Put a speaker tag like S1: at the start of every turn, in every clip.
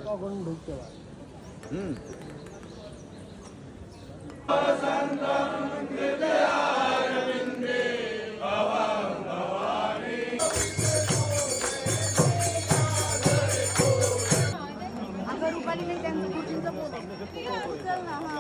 S1: কখন ঢুকতে পারে।
S2: अगर रुपाली नाही त्यांचं कोचिंगचं फोटो ठीक आहे उचल ना हा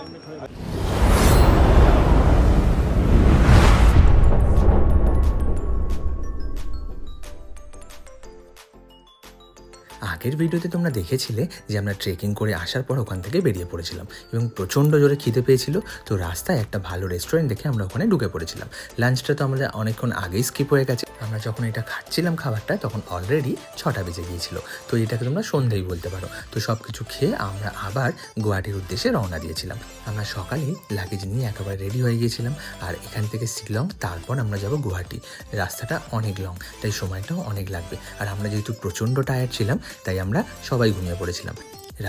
S3: আগের ভিডিওতে তোমরা দেখেছিলে যে আমরা ট্রেকিং করে আসার পর ওখান থেকে বেরিয়ে পড়েছিলাম এবং প্রচণ্ড জোরে খিদে পেয়েছিল। তো রাস্তায় একটা ভালো রেস্টুরেন্ট দেখে আমরা ওখানে ঢুকে পড়েছিলাম। লাঞ্চটা তো আমাদের অনেকক্ষণ আগেই স্কিপ হয়ে গেছে। আমরা যখন এটা খাচ্ছিলাম খাবারটা তখন অলরেডি 6টা বেজে গিয়েছিল। তো এটাকে তোমরা সন্ধ্যেই বলতে পারো। তো সব কিছু খেয়ে আমরা আবার গুয়াহাটির উদ্দেশ্যে রওনা দিয়েছিলাম। আমরা সকালেই লাগেজ নিয়ে একেবারে রেডি হয়ে গিয়েছিলাম। আর এখান থেকে শিলং, তারপর আমরা যাব গুয়াহাটি। রাস্তাটা অনেক লং, তাই সময়টাও অনেক লাগবে। আর আমরা যেহেতু প্রচণ্ড টায়ার্ড ছিলাম তাই আমরা সবাই ঘুমিয়ে পড়েছিলাম।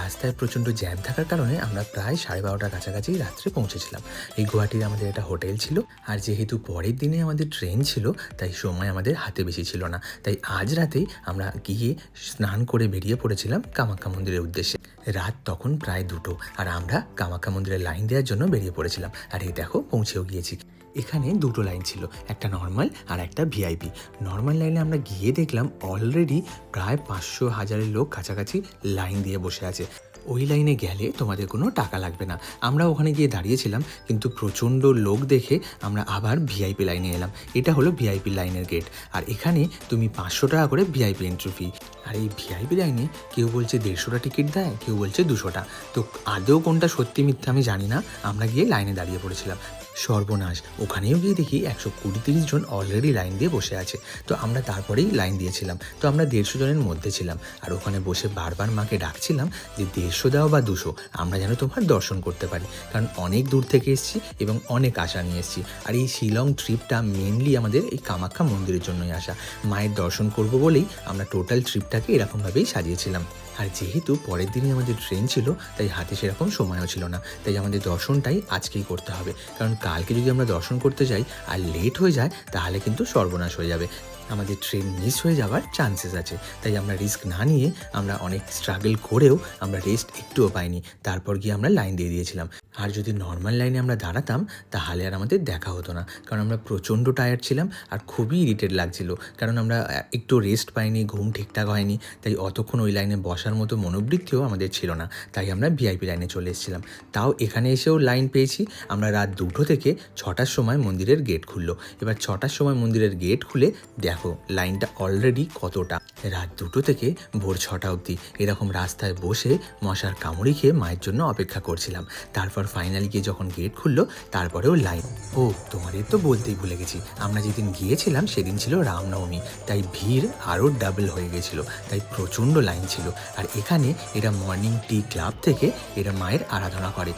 S3: রাস্তায় প্রচণ্ড জ্যাম থাকার কারণে আমরা প্রায় 12:30টার কাছাকাছি রাত্রে পৌঁছেছিলাম। এই গুয়াহাটির আমাদের একটা হোটেল ছিল। আর যেহেতু পরের দিনে আমাদের ট্রেন ছিল তাই সময় আমাদের হাতে বেশি ছিল না। তাই আজ রাতেই আমরা গিয়ে স্নান করে বেরিয়ে পড়েছিলাম কামাখ্যা মন্দিরের উদ্দেশ্যে। রাত তখন প্রায় 2টো আর আমরা কামাখ্যা মন্দিরের লাইন দেওয়ার জন্য বেরিয়ে পড়েছিলাম। আর এই দেখো পৌঁছেও গিয়েছি। এখানে 2টো লাইন ছিল, একটা নর্মাল আর একটা ভিআইপি। নর্মাল লাইনে আমরা গিয়ে দেখলাম অলরেডি প্রায় 500-1000 লোক কাছাকাছি লাইন দিয়ে বসে আছে। ওই লাইনে গেলে তোমাদের কোনো টাকা লাগবে না। আমরা ওখানে গিয়ে দাঁড়িয়েছিলাম, কিন্তু প্রচণ্ড লোক দেখে আমরা আবার ভিআইপি লাইনে এলাম। এটা হলো ভিআইপি লাইনের গেট। আর এখানে তুমি 500 টাকা করে ভিআইপি এন্ট্রি ফি। আর এই ভিআইপি লাইনে কেউ বলছে 150টা টিকিট দেয়, কেউ বলছে 200টা। তো আদৌ কোনটা সত্যি মিথ্যা আমি জানি না। আমরা গিয়ে লাইনে দাঁড়িয়ে পড়েছিলাম। সর্বনাশ, ওখানেও গিয়ে দেখি 120-130 জন অলরেডি লাইন দিয়ে বসে আছে। তো আমরা তারপরেই লাইন দিয়েছিলাম। তো আমরা 150 জনের মধ্যে ছিলাম। আর ওখানে বসে বারবার মাকে ডাকছিলাম যে 150 দাও বা 200, আমরা যেন তোমার দর্শন করতে পারি। কারণ অনেক দূর থেকে এসেছি এবং অনেক আশা নিয়ে এসেছি। আর এই শিলং ট্রিপটা মেনলি আমাদের এই কামাখ্যা মন্দিরের জন্যই আসা। মায়ের দর্শন করব বলেই আমরা টোটাল ট্রিপটাকে এরকমভাবেই সাজিয়েছিলাম। আর যেহেতু পরের দিনই আমাদের ট্রেন ছিল তাই হাতে সেরকম সময়ও ছিল না। তাই আমাদের দর্শনটাই আজকেই করতে হবে। কারণ কালকে যদি আমরা দর্শন করতে যাই আর লেট হয়ে যায় তাহলে কিন্তু সর্বনাশ হয়ে যাবে। আমাদের ট্রেন মিস হয়ে যাওয়ার চান্সেস আছে। তাই আমরা রিস্ক না নিয়ে আমরা অনেক স্ট্রাগল করেও আমরা রেস্ট একটুও পাইনি। তারপর গিয়ে আমরা লাইন দিয়ে দিয়েছিলাম। আর যদি নর্মাল লাইনে আমরা দাঁড়াতাম তাহলে আর আমাদের দেখা হতো না। কারণ আমরা প্রচণ্ড টায়ার্ড ছিলাম আর খুবই ইরিটেট লাগছিল। কারণ আমরা একটু রেস্ট পাইনি, ঘুম ঠিকঠাক হয়নি। তাই অতক্ষণ ওই লাইনে বসার মতো মনোবৃত্তিও আমাদের ছিল না। তাই আমরা ভিআইপি লাইনে চলে এসেছিলাম। তাও এখানে এসেও লাইন পেয়েছি। আমরা রাত 2টো থেকে 6টার সময় মন্দিরের গেট খুললো। এবার 6টার সময় মন্দিরের গেট খুলে দেখো লাইনটা অলরেডি কতটা। রাত 2টো থেকে ভোর 6টা অবধি এরকম রাস্তায় বসে মশার কামড়ি খেয়ে মায়ের জন্য অপেক্ষা করছিলাম। তারপর ফাইনালি গিয়ে যখন গেট খুললো তারপরেও লাইন। ও তোমাদের তো বলতেই ভুলে গেছি, আমরা যেদিন গিয়েছিলাম সেদিন ছিল রামনবমী। তাই ভিড় আরও ডাবল হয়ে গেছিলো। তাই প্রচণ্ড লাইন ছিল। আর এখানে এরা মর্নিং টি ক্লাব থেকে এরা মায়ের আরাধনা করে।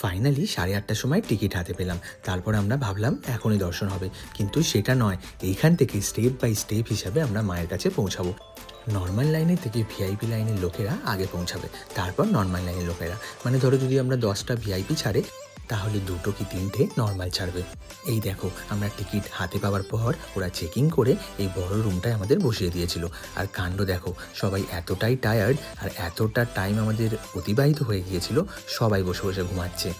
S3: ফাইনালি 8:30টার সময় টিকিট হাতে পেলাম। তারপর আমরা ভাবলাম এখনই দর্শন হবে, কিন্তু সেটা নয়। এইখান থেকে স্টেপ বাই স্টেপ হিসাবে আমরা মায়ের কাছে পৌঁছাবো। নর্মাল লাইনের থেকে ভিআইপি লাইনের লোকেরা আগে পৌঁছাবে, তারপর নর্মাল লাইনের লোকেরা। মানে ধরো যদি আমরা 10টা ভিআইপি ছাড়ে তাহলে 2টো কি 3টে নর্মাল ছাড়বে। এই দেখো আমরা টিকিট হাতে পাওয়ার পর ওরা চেকিং করে এই বড় রুমটায় আমাদের বসিয়ে দিয়েছিল। আর কাণ্ড দেখো, সবাই এতটাই টায়ার্ড আর এতটা টাইম আমাদের অতিবাহিত হয়ে গিয়েছিল, সবাই বসে বসে ঘুমাচ্ছে।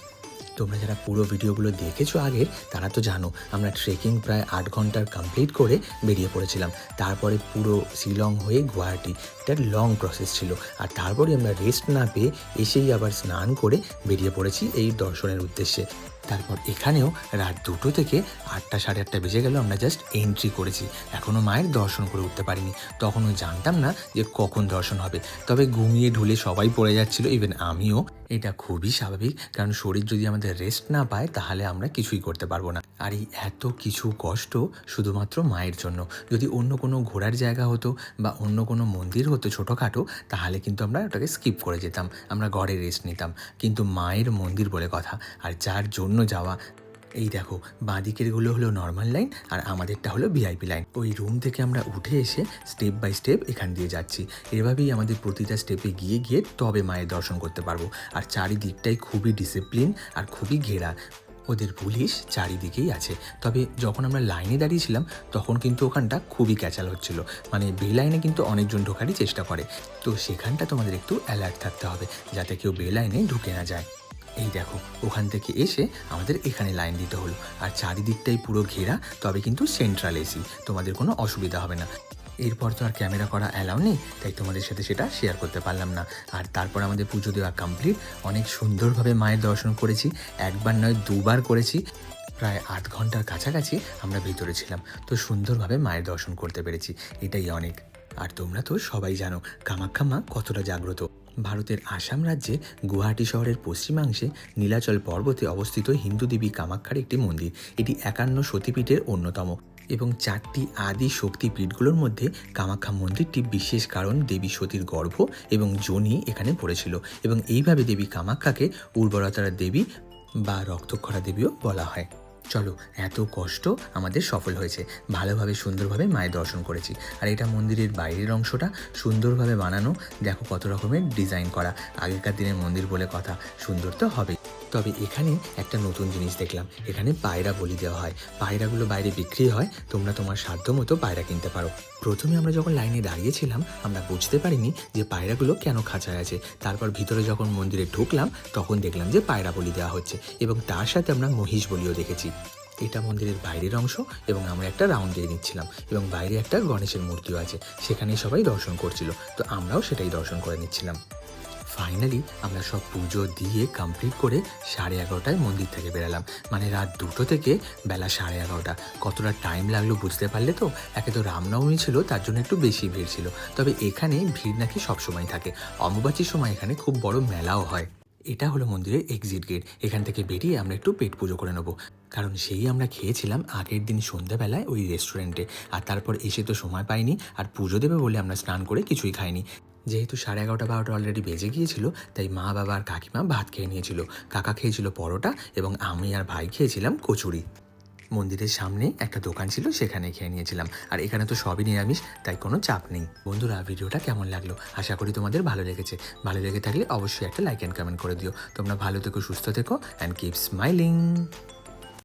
S3: তোমরা যারা পুরো ভিডিওগুলো দেখেছো আগের তারা তো জানো আমরা ট্রেকিং প্রায় 8 ঘন্টার কমপ্লিট করে বেরিয়ে পড়েছিলাম। তারপরে পুরো শিলং হয়ে গুয়াহাটি, এটা লং প্রসেস ছিল। আর তারপরে আমরা রেস্ট না পেয়ে এসেই আবার স্নান করে বেরিয়ে পড়েছি এই দর্শনের উদ্দেশ্যে। তারপর এখানেও রাত 2টো থেকে 8টা সাড়ে 8টা বেজে গেল, আমরা জাস্ট এন্ট্রি করেছি, এখনও মায়ের দর্শন করে উঠতে পারিনি। তখনও জানতাম না যে কখন দর্শন হবে, তবে ঘুমিয়ে ঢুলে সবাই পড়ে যাচ্ছিল, ইভেন আমিও। এটা খুবই স্বাভাবিক, কারণ শরীর যদি আমাদের রেস্ট না পায় তাহলে আমরা কিছুই করতে পারবো না। আর এই এত কিছু কষ্ট শুধুমাত্র মায়ের জন্য। যদি অন্য কোনো ঘোরার জায়গা হতো বা অন্য কোনো মন্দির হতো ছোটোখাটো, তাহলে কিন্তু আমরা ওটাকে স্কিপ করে যেতাম, আমরা ঘরে রেস্ট নিতাম। কিন্তু মায়ের মন্দির বলে কথা, আর যার জন্য যাওয়া। এই দেখো, বাঁদিকেরগুলো হলো নর্মাল লাইন আর আমাদেরটা হলো ভিআইপি লাইন। ওই রুম থেকে আমরা উঠে এসে স্টেপ বাই স্টেপ এখান দিয়ে যাচ্ছি। এভাবেই আমাদের প্রতিটা স্টেপে গিয়ে গিয়ে তবে মায়ের দর্শন করতে পারবো। আর চারিদিকটাই খুবই ডিসিপ্লিন আর খুবই ঘেরা, ওদের পুলিশ চারিদিকেই আছে। তবে যখন আমরা লাইনে দাঁড়িয়েছিলাম তখন কিন্তু ওখানটা খুবই ক্যাচাল হচ্ছিল, মানে বে লাইনে কিন্তু অনেকজন ঢোকারই চেষ্টা করে, তো সেখানটা তোমাদের একটু অ্যালার্ট থাকতে হবে যাতে কেউ বে লাইনে ঢুকে না যায়। এই দেখো, ওখান থেকে এসে আমাদের এখানে লাইন দিতে হলো, আর চারিদিকটাই পুরো ঘেরা, তবে কিন্তু সেন্ট্রাল এসি, তোমাদের কোনো অসুবিধা হবে না। এরপর তো আর ক্যামেরা করা অ্যালাউ নেই, তাই তোমাদের সাথে সেটা শেয়ার করতে পারলাম না। আর তারপর আমাদের পুজো দেওয়া কমপ্লিট, অনেক সুন্দরভাবে মায়ের দর্শন করেছি, একবার নয় দুবার করেছি। প্রায় 8 ঘন্টার কাছাকাছি আমরা ভিতরে ছিলাম, তো সুন্দরভাবে মায়ের দর্শন করতে পেরেছি, এটাই অনেক। আর তোমরা তো সবাই জানো কামাখ্যা মা কতটা জাগ্রত। ভারতের আসাম রাজ্যে গুয়াহাটি শহরের পশ্চিমাংশে নীলাচল পর্বতে অবস্থিত হিন্দু দেবী কামাখ্যার একটি মন্দির। এটি 51 সতীপীঠের অন্যতম এবং 4টি আদি শক্তিপীঠগুলোর মধ্যে কামাখ্যা মন্দিরটি বিশেষ, কারণ দেবী সতীর গর্ভ এবং যোনি এখানে পড়েছিল, এবং এইভাবে দেবী কামাখ্যাকে উর্বরতার দেবী বা রক্তক্ষরা দেবীও বলা হয়। চলো, এত কষ্ট আমাদের সফল হয়েছে, ভালোভাবে সুন্দরভাবে মায়ের দর্শন করেছি। আর এটা মন্দিরের বাইরের অংশটা সুন্দরভাবে বানানো, দেখো কত রকমের ডিজাইন করা, আগেকার দিনের মন্দির বলে কথা, সুন্দর তো হবেই। তবে এখানে একটা নতুন জিনিস দেখলাম, এখানে পায়রা বলি দেওয়া হয়, পায়রাগুলো বাইরে বিক্রি হয়, তোমরা তোমার সাধ্য মতো পায়রা কিনতে পারো। প্রথমে আমরা যখন লাইনে দাঁড়িয়েছিলাম আমরা বুঝতে পারিনি যে পায়রাগুলো কেন খাঁচায় আছে, তারপর ভিতরে যখন মন্দিরে ঢুকলাম তখন দেখলাম যে পায়রা বলি দেওয়া হচ্ছে, এবং তার সাথে আমরা মহিষ বলিও দেখেছি। এটা মন্দিরের বাইরের অংশ, এবং আমরা একটা রাউন্ড দিয়ে নিচ্ছিলাম, এবং বাইরে একটা গণেশের মূর্তিও আছে, সেখানেই সবাই দর্শন করছিল, তো আমরাও সেটাই দর্শন করে নিচ্ছিলাম। ফাইনালি আমরা সব পুজো দিয়ে কমপ্লিট করে 11:30টায় মন্দির থেকে বেরালাম, মানে রাত 2টো থেকে বেলা 11:30। কতটা টাইম লাগলো বুঝতে পারলে তো। একে তো রামনবমী ছিল, তার জন্য একটু বেশি ভিড় ছিল, তবে এখানে ভিড় নাকি সবসময় থাকে, অমাবস্যার সময় এখানে খুব বড় মেলাও হয়। এটা হলো মন্দিরের এক্সিট গেট, এখান থেকে বেরিয়ে আমরা একটু পেট পুজো করে নেবো, কারণ সেই আমরা খেয়েছিলাম আগের দিন সন্ধ্যাবেলায় ওই রেস্টুরেন্টে, আর তারপর এসে তো সময় পাইনি, আর পুজো দেবে বলে আমরা স্নান করে কিছুই খাইনি। যেহেতু 11:30-12টা অলরেডি বেজে গিয়েছিল, তাই মা বাবা আর কাকিমা ভাত খেয়ে নিয়েছিল, কাকা খেয়েছিল পরোটা, এবং আমি আর ভাই খেয়েছিলাম কচুরি। মন্দিরের সামনে একটা দোকান ছিল, সেখানে খেয়ে নিয়েছিলাম, আর এখানে তো সবই নিরামিষ, তাই কোনো চাপ নেই। বন্ধুরা, ভিডিওটা কেমন লাগলো? আশা করি তোমাদের ভালো লেগেছে। ভালো লেগে থাকলে অবশ্যই একটা লাইক অ্যান্ড কমেন্ট করে দিও। তোমরা ভালো থেকো, সুস্থ থেকো, অ্যান্ড কিপ স্মাইলিং।